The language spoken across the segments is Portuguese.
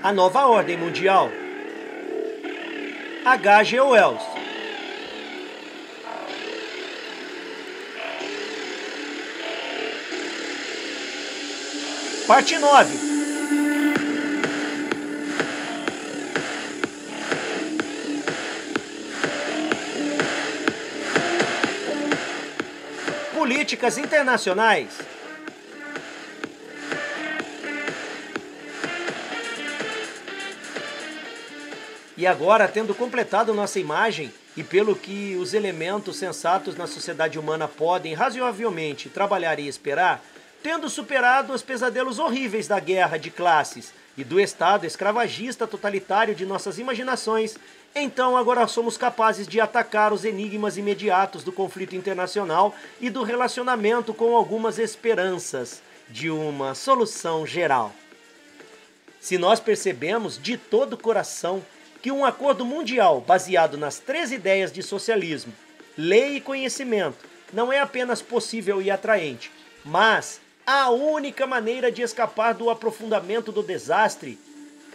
A nova ordem mundial. H.G. Wells. Parte 9. Políticas internacionais. E agora, tendo completado nossa imagem e pelo que os elementos sensatos na sociedade humana podem razoavelmente trabalhar e esperar, tendo superado os pesadelos horríveis da guerra de classes e do estado escravagista totalitário de nossas imaginações, então agora somos capazes de atacar os enigmas imediatos do conflito internacional e do relacionamento com algumas esperanças de uma solução geral. Se nós percebemos de todo o coração que um acordo mundial baseado nas 3 ideias de socialismo, lei e conhecimento não é apenas possível e atraente, mas a única maneira de escapar do aprofundamento do desastre,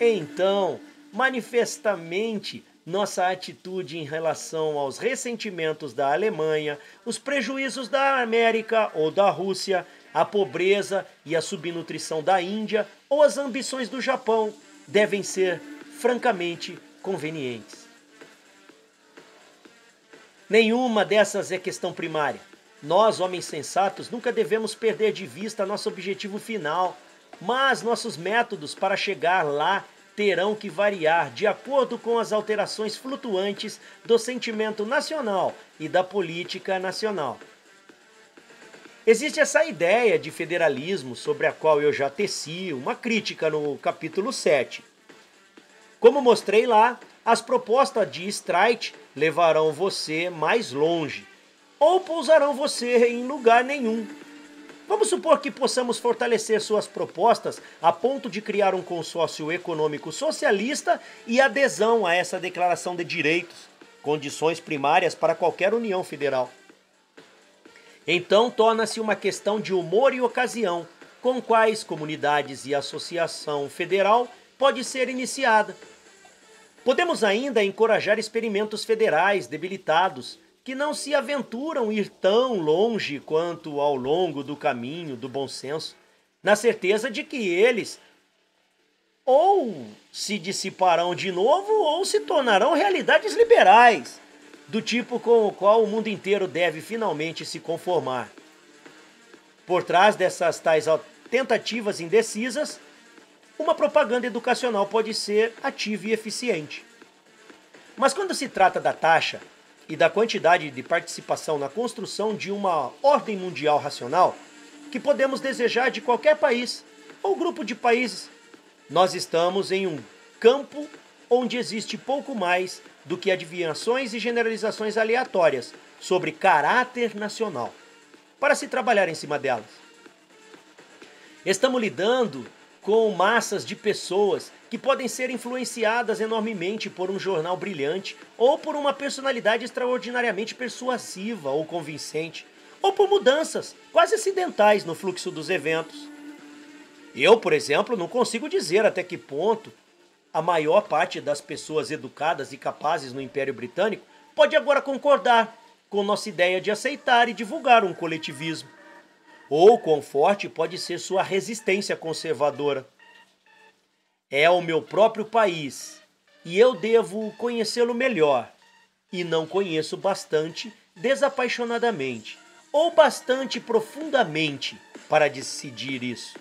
então, manifestamente, nossa atitude em relação aos ressentimentos da Alemanha, os prejuízos da América ou da Rússia, a pobreza e a subnutrição da Índia ou as ambições do Japão devem ser francamente convenientes. Nenhuma dessas é questão primária. Nós, homens sensatos, nunca devemos perder de vista nosso objetivo final, mas nossos métodos para chegar lá terão que variar de acordo com as alterações flutuantes do sentimento nacional e da política nacional. Existe essa ideia de federalismo sobre a qual eu já teci uma crítica no capítulo 7. Como mostrei lá, as propostas de Streit levarão você mais longe, ou pousarão você em lugar nenhum. Vamos supor que possamos fortalecer suas propostas a ponto de criar um consórcio econômico socialista e adesão a essa declaração de direitos, condições primárias para qualquer união federal. Então torna-se uma questão de humor e ocasião, com quais comunidades e associação federal pode ser iniciada. Podemos ainda encorajar experimentos federais debilitados, que não se aventuram ir tão longe quanto ao longo do caminho do bom senso, na certeza de que eles ou se dissiparão de novo ou se tornarão realidades liberais, do tipo com o qual o mundo inteiro deve finalmente se conformar. Por trás dessas tais tentativas indecisas, uma propaganda educacional pode ser ativa e eficiente. Mas quando se trata da taxa e da quantidade de participação na construção de uma ordem mundial racional, que podemos desejar de qualquer país ou grupo de países, nós estamos em um campo onde existe pouco mais do que adivinhações e generalizações aleatórias sobre caráter nacional, para se trabalhar em cima delas. Estamos lidando com massas de pessoas que podem ser influenciadas enormemente por um jornal brilhante, ou por uma personalidade extraordinariamente persuasiva ou convincente, ou por mudanças quase acidentais no fluxo dos eventos. Eu, por exemplo, não consigo dizer até que ponto a maior parte das pessoas educadas e capazes no Império Britânico pode agora concordar com nossa ideia de aceitar e divulgar um coletivismo, ou quão forte pode ser sua resistência conservadora. É o meu próprio país, e eu devo conhecê-lo melhor, e não conheço bastante desapaixonadamente, ou bastante profundamente para decidir isso.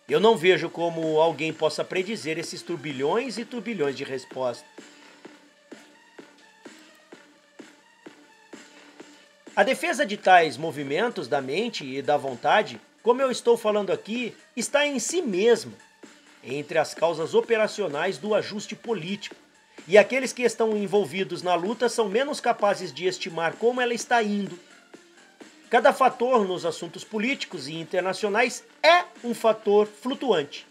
Eu não vejo como alguém possa predizer esses turbilhões e turbilhões de respostas. A defesa de tais movimentos da mente e da vontade, como eu estou falando aqui, está em si mesma, entre as causas operacionais do ajuste político, e aqueles que estão envolvidos na luta são menos capazes de estimar como ela está indo. Cada fator nos assuntos políticos e internacionais é um fator flutuante.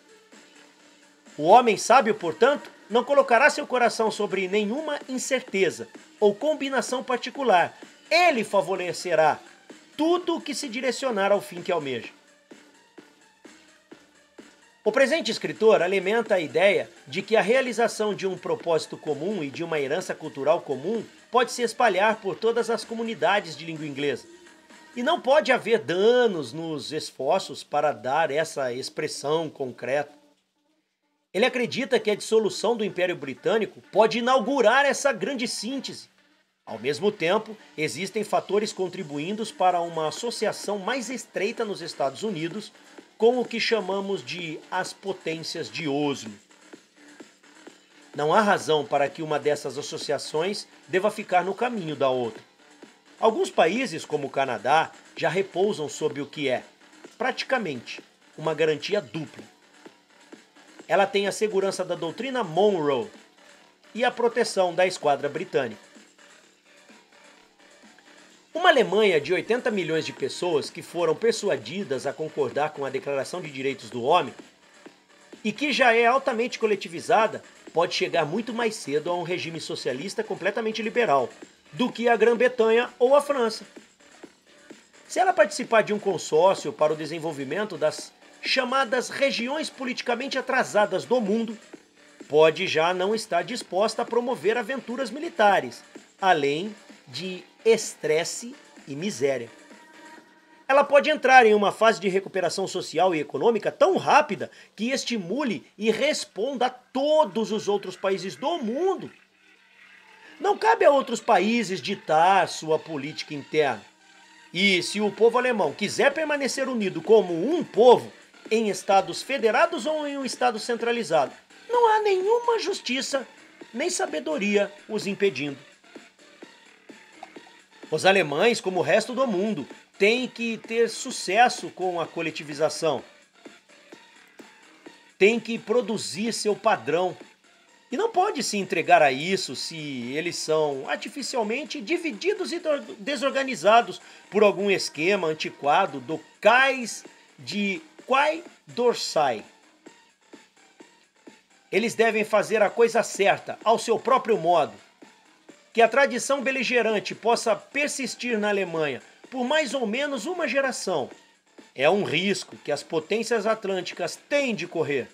O homem sábio, portanto, não colocará seu coração sobre nenhuma incerteza ou combinação particular. Ele favorecerá tudo o que se direcionar ao fim que almeja. O presente escritor alimenta a ideia de que a realização de um propósito comum e de uma herança cultural comum pode se espalhar por todas as comunidades de língua inglesa. E não pode haver danos nos esforços para dar essa expressão concreta. Ele acredita que a dissolução do Império Britânico pode inaugurar essa grande síntese. Ao mesmo tempo, existem fatores contribuindo para uma associação mais estreita nos Estados Unidos com o que chamamos de as potências de Oslo. Não há razão para que uma dessas associações deva ficar no caminho da outra. Alguns países, como o Canadá, já repousam sob o que é, praticamente, uma garantia dupla. Ela tem a segurança da doutrina Monroe e a proteção da esquadra britânica. Uma Alemanha de 80 milhões de pessoas que foram persuadidas a concordar com a Declaração de Direitos do Homem e que já é altamente coletivizada, pode chegar muito mais cedo a um regime socialista completamente liberal do que a Grã-Bretanha ou a França. Se ela participar de um consórcio para o desenvolvimento das chamadas regiões politicamente atrasadas do mundo, pode já não estar disposta a promover aventuras militares, além de estresse e miséria. Ela pode entrar em uma fase de recuperação social e econômica tão rápida que estimule e responda a todos os outros países do mundo. Não cabe a outros países ditar sua política interna. E se o povo alemão quiser permanecer unido como um povo, em estados federados ou em um estado centralizado, não há nenhuma justiça nem sabedoria os impedindo. Os alemães, como o resto do mundo, têm que ter sucesso com a coletivização. Têm que produzir seu padrão. E não pode se entregar a isso se eles são artificialmente divididos e desorganizados por algum esquema antiquado do cais de Quai d'Orsay. Eles devem fazer a coisa certa, ao seu próprio modo. Que a tradição beligerante possa persistir na Alemanha por mais ou menos uma geração é um risco que as potências atlânticas têm de correr.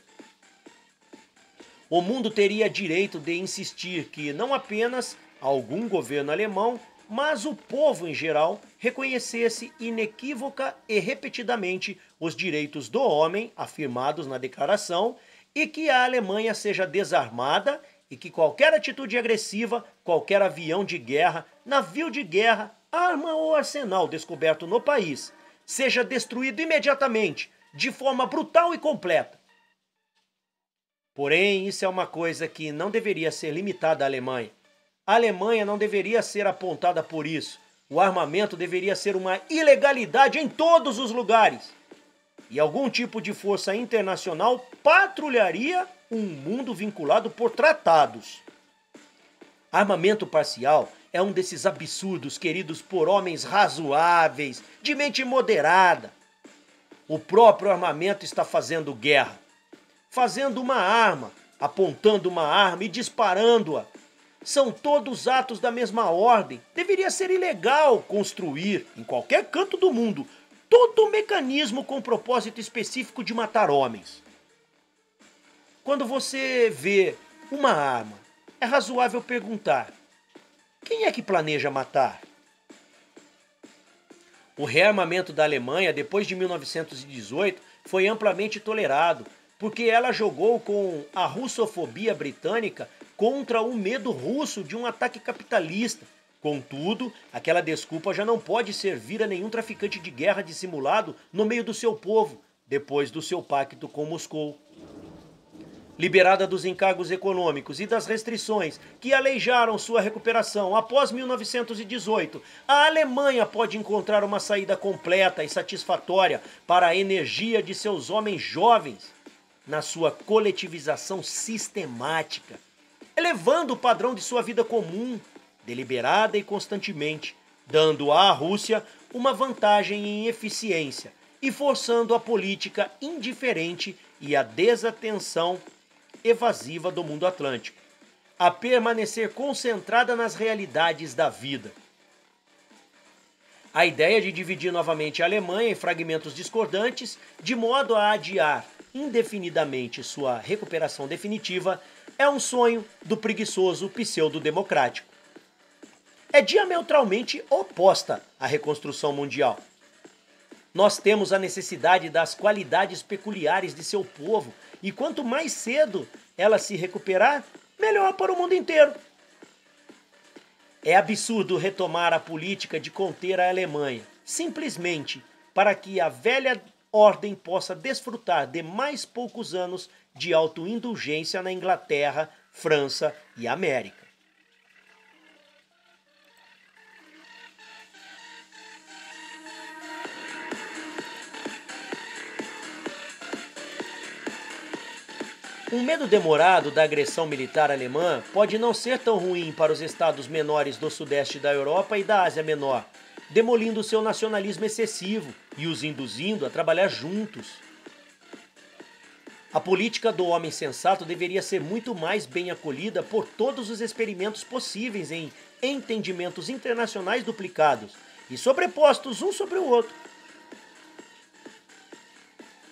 O mundo teria direito de insistir que não apenas algum governo alemão, mas o povo em geral reconhecesse inequívoca e repetidamente os direitos do homem afirmados na declaração e que a Alemanha seja desarmada e que qualquer atitude agressiva, qualquer avião de guerra, navio de guerra, arma ou arsenal descoberto no país seja destruído imediatamente, de forma brutal e completa. Porém, isso é uma coisa que não deveria ser limitada à Alemanha. A Alemanha não deveria ser apontada por isso. O armamento deveria ser uma ilegalidade em todos os lugares. E algum tipo de força internacional patrulharia um mundo vinculado por tratados. Armamento parcial é um desses absurdos queridos por homens razoáveis, de mente moderada. O próprio armamento está fazendo guerra. Fazendo uma arma, apontando uma arma e disparando-a. São todos atos da mesma ordem. Deveria ser ilegal construir, em qualquer canto do mundo, todo mecanismo com propósito específico de matar homens. Quando você vê uma arma, é razoável perguntar: quem é que planeja matar? O rearmamento da Alemanha, depois de 1918, foi amplamente tolerado, porque ela jogou com a russofobia britânica contra o medo russo de um ataque capitalista. Contudo, aquela desculpa já não pode servir a nenhum traficante de guerra dissimulado no meio do seu povo, depois do seu pacto com Moscou. Liberada dos encargos econômicos e das restrições que aleijaram sua recuperação após 1918, a Alemanha pode encontrar uma saída completa e satisfatória para a energia de seus homens jovens na sua coletivização sistemática, elevando o padrão de sua vida comum, deliberada e constantemente, dando à Rússia uma vantagem em eficiência e forçando a política indiferente e a desatenção evasiva do mundo atlântico a permanecer concentrada nas realidades da vida. A ideia de dividir novamente a Alemanha em fragmentos discordantes, de modo a adiar indefinidamente sua recuperação definitiva é um sonho do preguiçoso pseudo-democrático. É diametralmente oposta à reconstrução mundial. Nós temos a necessidade das qualidades peculiares de seu povo, e quanto mais cedo ela se recuperar, melhor para o mundo inteiro. É absurdo retomar a política de conter a Alemanha, simplesmente para que a velha ordem possa desfrutar de mais poucos anos de autoindulgência na Inglaterra, França e América. Um medo demorado da agressão militar alemã pode não ser tão ruim para os estados menores do sudeste da Europa e da Ásia Menor, demolindo seu nacionalismo excessivo e os induzindo a trabalhar juntos. A política do homem sensato deveria ser muito mais bem acolhida por todos os experimentos possíveis em entendimentos internacionais duplicados e sobrepostos um sobre o outro.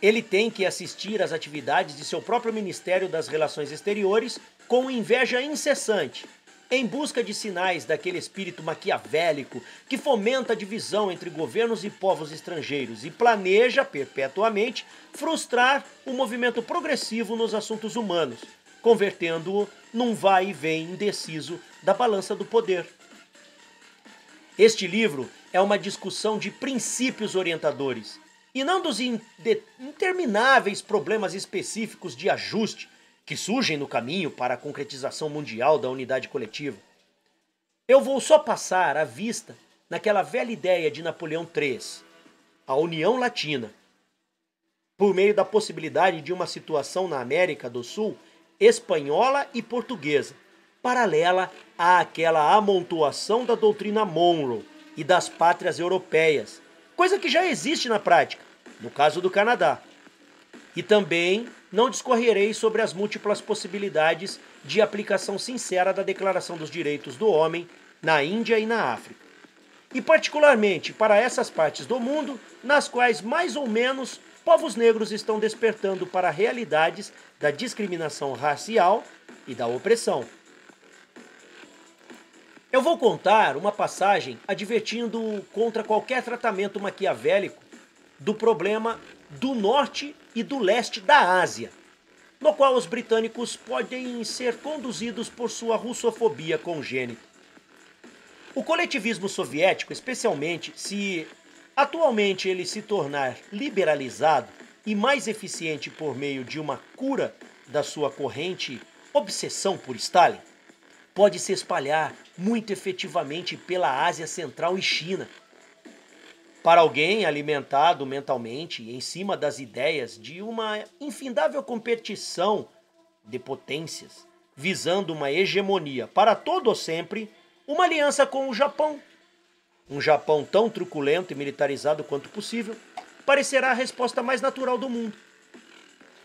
Ele tem que assistir às atividades de seu próprio Ministério das Relações Exteriores com inveja incessante, em busca de sinais daquele espírito maquiavélico que fomenta a divisão entre governos e povos estrangeiros e planeja perpetuamente frustrar o movimento progressivo nos assuntos humanos, convertendo-o num vai e vem indeciso da balança do poder. Este livro é uma discussão de princípios orientadores, e não dos intermináveis problemas específicos de ajuste que surgem no caminho para a concretização mundial da unidade coletiva. Eu vou só passar a vista naquela velha ideia de Napoleão III, a União Latina, por meio da possibilidade de uma situação na América do Sul espanhola e portuguesa, paralela àquela amontoação da doutrina Monroe e das pátrias europeias, coisa que já existe na prática, no caso do Canadá. E também não discorrerei sobre as múltiplas possibilidades de aplicação sincera da Declaração dos Direitos do Homem na Índia e na África. E particularmente para essas partes do mundo nas quais mais ou menos povos negros estão despertando para realidades da discriminação racial e da opressão. Eu vou contar uma passagem advertindo contra qualquer tratamento maquiavélico do problema do norte e do leste da Ásia, no qual os britânicos podem ser conduzidos por sua russofobia congênita. O coletivismo soviético, especialmente se atualmente ele se tornar liberalizado e mais eficiente por meio de uma cura da sua corrente obsessão por Stalin, pode se espalhar muito efetivamente pela Ásia Central e China. Para alguém alimentado mentalmente em cima das ideias de uma infindável competição de potências, visando uma hegemonia para todo ou sempre, uma aliança com o Japão. Um Japão tão truculento e militarizado quanto possível, parecerá a resposta mais natural do mundo.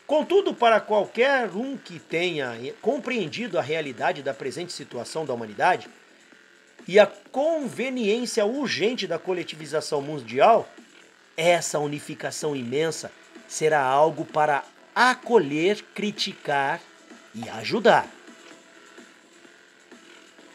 Contudo, para qualquer um que tenha compreendido a realidade da presente situação da humanidade e a conveniência urgente da coletivização mundial, essa unificação imensa será algo para acolher, criticar e ajudar.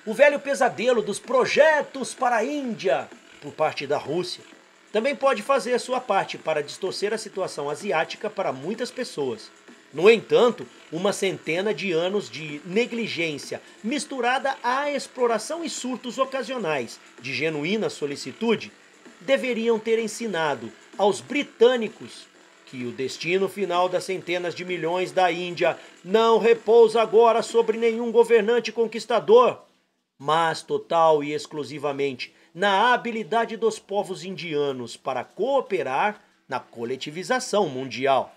O velho pesadelo dos projetos para a Índia, por parte da Rússia, também pode fazer sua parte para distorcer a situação asiática para muitas pessoas. No entanto, uma centena de anos de negligência misturada à exploração e surtos ocasionais de genuína solicitude deveriam ter ensinado aos britânicos que o destino final das centenas de milhões da Índia não repousa agora sobre nenhum governante conquistador, mas total e exclusivamente na habilidade dos povos indianos para cooperar na coletivização mundial.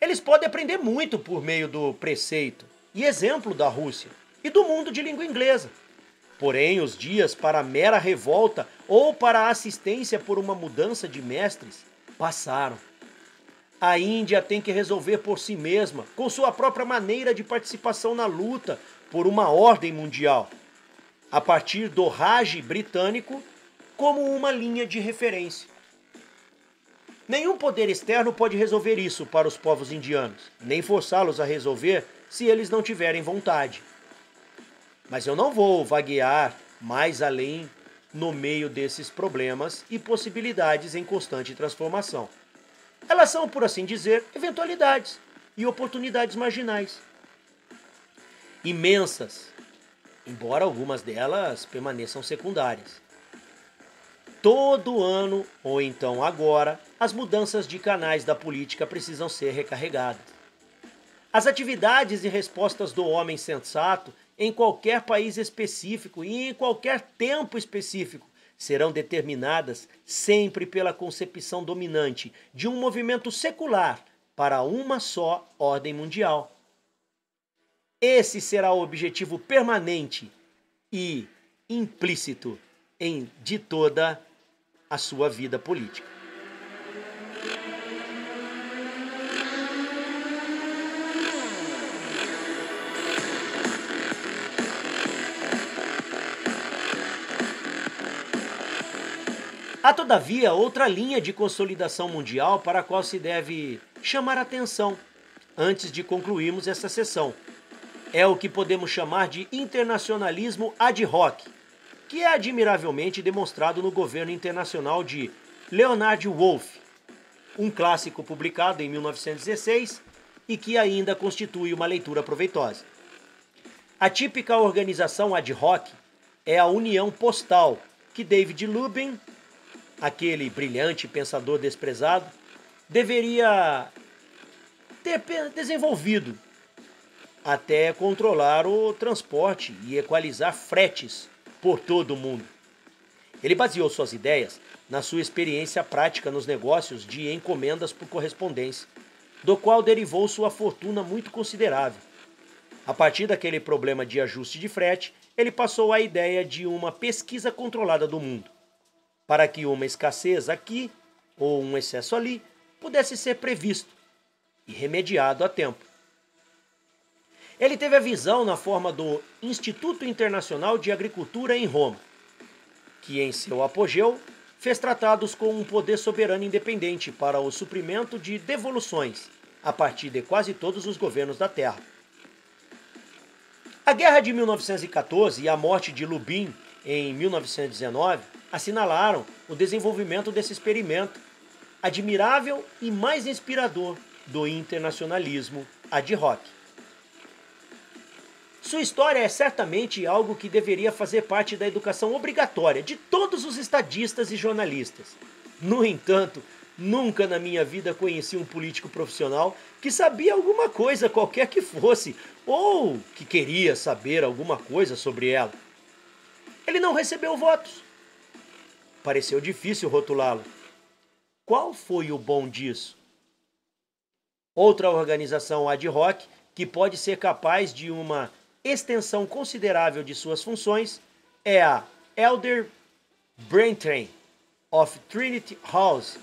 Eles podem aprender muito por meio do preceito e exemplo da Rússia e do mundo de língua inglesa. Porém, os dias para mera revolta ou para assistência por uma mudança de mestres passaram. A Índia tem que resolver por si mesma, com sua própria maneira de participação na luta por uma ordem mundial, a partir do Raj britânico como uma linha de referência. Nenhum poder externo pode resolver isso para os povos indianos, nem forçá-los a resolver se eles não tiverem vontade. Mas eu não vou vaguear mais além no meio desses problemas e possibilidades em constante transformação. Elas são, por assim dizer, eventualidades e oportunidades marginais. Imensas, embora algumas delas permaneçam secundárias. Todo ano, ou então agora, as mudanças de canais da política precisam ser recarregadas. As atividades e respostas do homem sensato em qualquer país específico e em qualquer tempo específico serão determinadas sempre pela concepção dominante de um movimento secular para uma só ordem mundial. Esse será o objetivo permanente e implícito de toda a sua vida política. Há, todavia, outra linha de consolidação mundial para a qual se deve chamar atenção antes de concluirmos essa sessão. É o que podemos chamar de internacionalismo ad hoc, que é admiravelmente demonstrado no governo internacional de Leonard Wolff, um clássico publicado em 1916 e que ainda constitui uma leitura proveitosa. A típica organização ad hoc é a União Postal, que David Lubin, aquele brilhante pensador desprezado, deveria ter desenvolvido até controlar o transporte e equalizar fretes por todo o mundo. Ele baseou suas ideias na sua experiência prática nos negócios de encomendas por correspondência, do qual derivou sua fortuna muito considerável. A partir daquele problema de ajuste de frete, ele passou à ideia de uma pesquisa controlada do mundo, para que uma escassez aqui ou um excesso ali pudesse ser previsto e remediado a tempo. Ele teve a visão na forma do Instituto Internacional de Agricultura em Roma, que em seu apogeu fez tratados com um poder soberano independente para o suprimento de devoluções a partir de quase todos os governos da Terra. A Guerra de 1914 e a morte de Lubin em 1919 assinalaram o desenvolvimento desse experimento admirável e mais inspirador do internacionalismo ad hoc. Sua história é certamente algo que deveria fazer parte da educação obrigatória de todos os estadistas e jornalistas. No entanto, nunca na minha vida conheci um político profissional que sabia alguma coisa, qualquer que fosse, ou que queria saber alguma coisa sobre ela. Ele não recebeu votos. Pareceu difícil rotulá-lo. Qual foi o bom disso? Outra organização ad hoc que pode ser capaz de uma extensão considerável de suas funções é a Elder Braintree of Trinity House,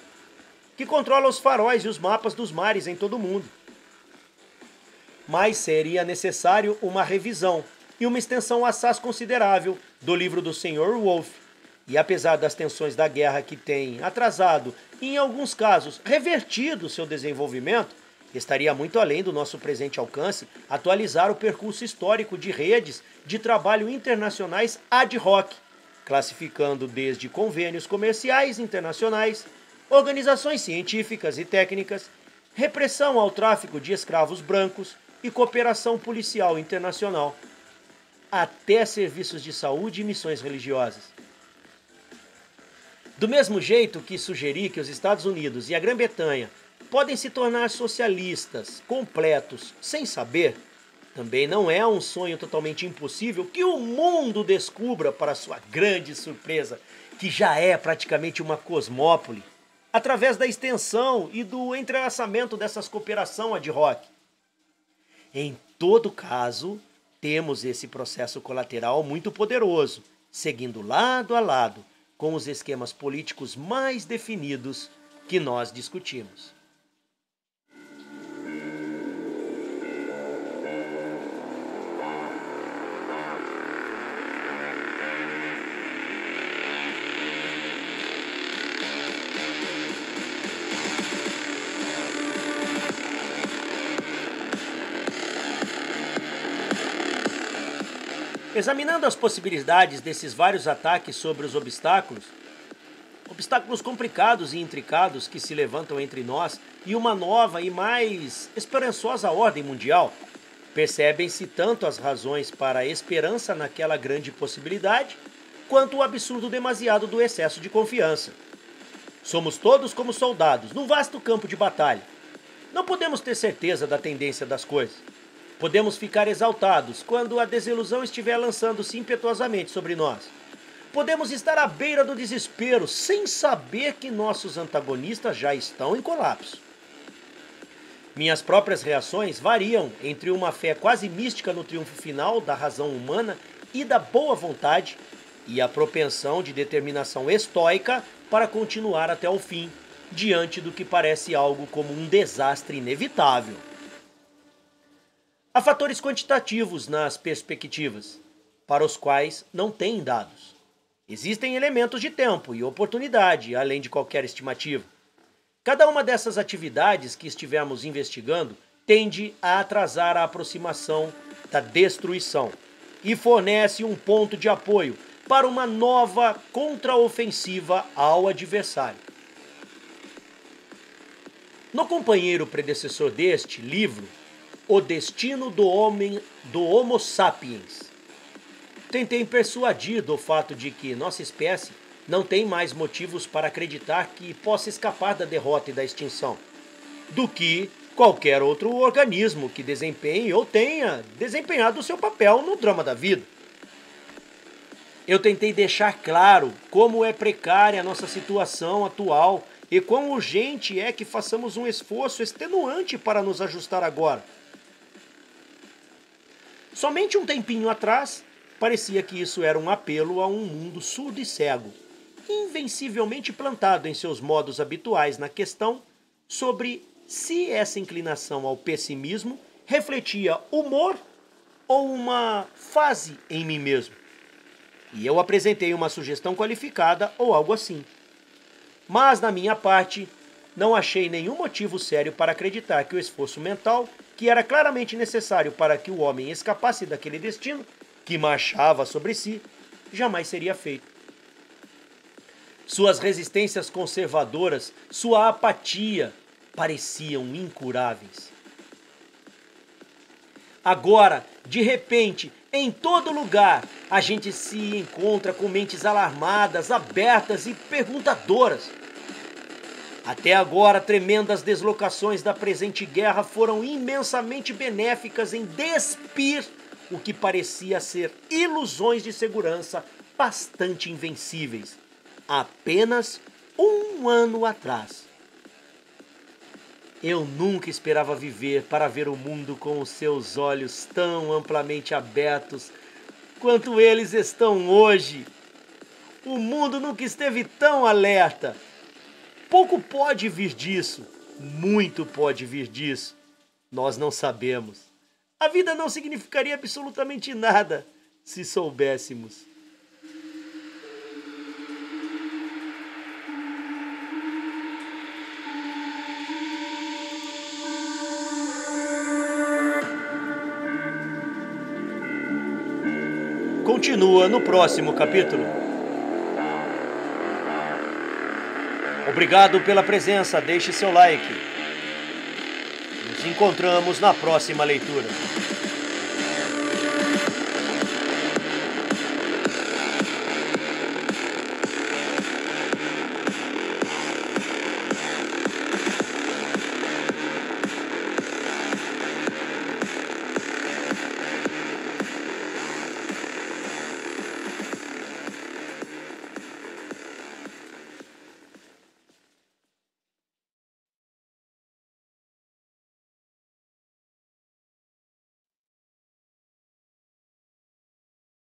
que controla os faróis e os mapas dos mares em todo o mundo. Mas seria necessário uma revisão e uma extensão assaz considerável do livro do Sr. Wolff, e apesar das tensões da guerra que têm atrasado e, em alguns casos, revertido seu desenvolvimento, estaria muito além do nosso presente alcance atualizar o percurso histórico de redes de trabalho internacionais ad hoc, classificando desde convênios comerciais internacionais, organizações científicas e técnicas, repressão ao tráfico de escravos brancos e cooperação policial internacional, até serviços de saúde e missões religiosas. Do mesmo jeito que sugeri que os Estados Unidos e a Grã-Bretanha podem se tornar socialistas completos sem saber, também não é um sonho totalmente impossível que o mundo descubra, para sua grande surpresa, que já é praticamente uma cosmópole, através da extensão e do entrelaçamento dessas cooperação ad hoc. Em todo caso, temos esse processo colateral muito poderoso, seguindo lado a lado com os esquemas políticos mais definidos que nós discutimos. Examinando as possibilidades desses vários ataques sobre os obstáculos complicados e intricados que se levantam entre nós e uma nova e mais esperançosa ordem mundial, percebem-se tanto as razões para a esperança naquela grande possibilidade, quanto o absurdo demasiado do excesso de confiança. Somos todos como soldados, num vasto campo de batalha. Não podemos ter certeza da tendência das coisas. Podemos ficar exaltados quando a desilusão estiver lançando-se impetuosamente sobre nós. Podemos estar à beira do desespero, sem saber que nossos antagonistas já estão em colapso. Minhas próprias reações variam entre uma fé quase mística no triunfo final da razão humana e da boa vontade e a propensão de determinação estoica para continuar até o fim, diante do que parece algo como um desastre inevitável. Há fatores quantitativos nas perspectivas, para os quais não têm dados. Existem elementos de tempo e oportunidade, além de qualquer estimativa. Cada uma dessas atividades que estivermos investigando tende a atrasar a aproximação da destruição e fornece um ponto de apoio para uma nova contraofensiva ao adversário. No companheiro predecessor deste livro, O Destino do Homo Sapiens, tentei persuadir do fato de que nossa espécie não tem mais motivos para acreditar que possa escapar da derrota e da extinção, do que qualquer outro organismo que desempenhe ou tenha desempenhado o seu papel no drama da vida. Eu tentei deixar claro como é precária a nossa situação atual e quão urgente é que façamos um esforço extenuante para nos ajustar agora. Somente um tempinho atrás, parecia que isso era um apelo a um mundo surdo e cego, invencivelmente plantado em seus modos habituais na questão sobre se essa inclinação ao pessimismo refletia humor ou uma fase em mim mesmo. E eu apresentei uma sugestão qualificada ou algo assim. Mas, da minha parte, não achei nenhum motivo sério para acreditar que o esforço mental, que era claramente necessário para que o homem escapasse daquele destino que marchava sobre si, jamais seria feito. Suas resistências conservadoras, sua apatia, pareciam incuráveis. Agora, de repente, em todo lugar, a gente se encontra com mentes alarmadas, abertas e perguntadoras. Até agora, tremendas deslocações da presente guerra foram imensamente benéficas em despir o que parecia ser ilusões de segurança bastante invencíveis, apenas um ano atrás. Eu nunca esperava viver para ver o mundo com os seus olhos tão amplamente abertos quanto eles estão hoje. O mundo nunca esteve tão alerta. Pouco pode vir disso, muito pode vir disso. Nós não sabemos. A vida não significaria absolutamente nada se soubéssemos. Continua no próximo capítulo. Obrigado pela presença, deixe seu like. Nos encontramos na próxima leitura.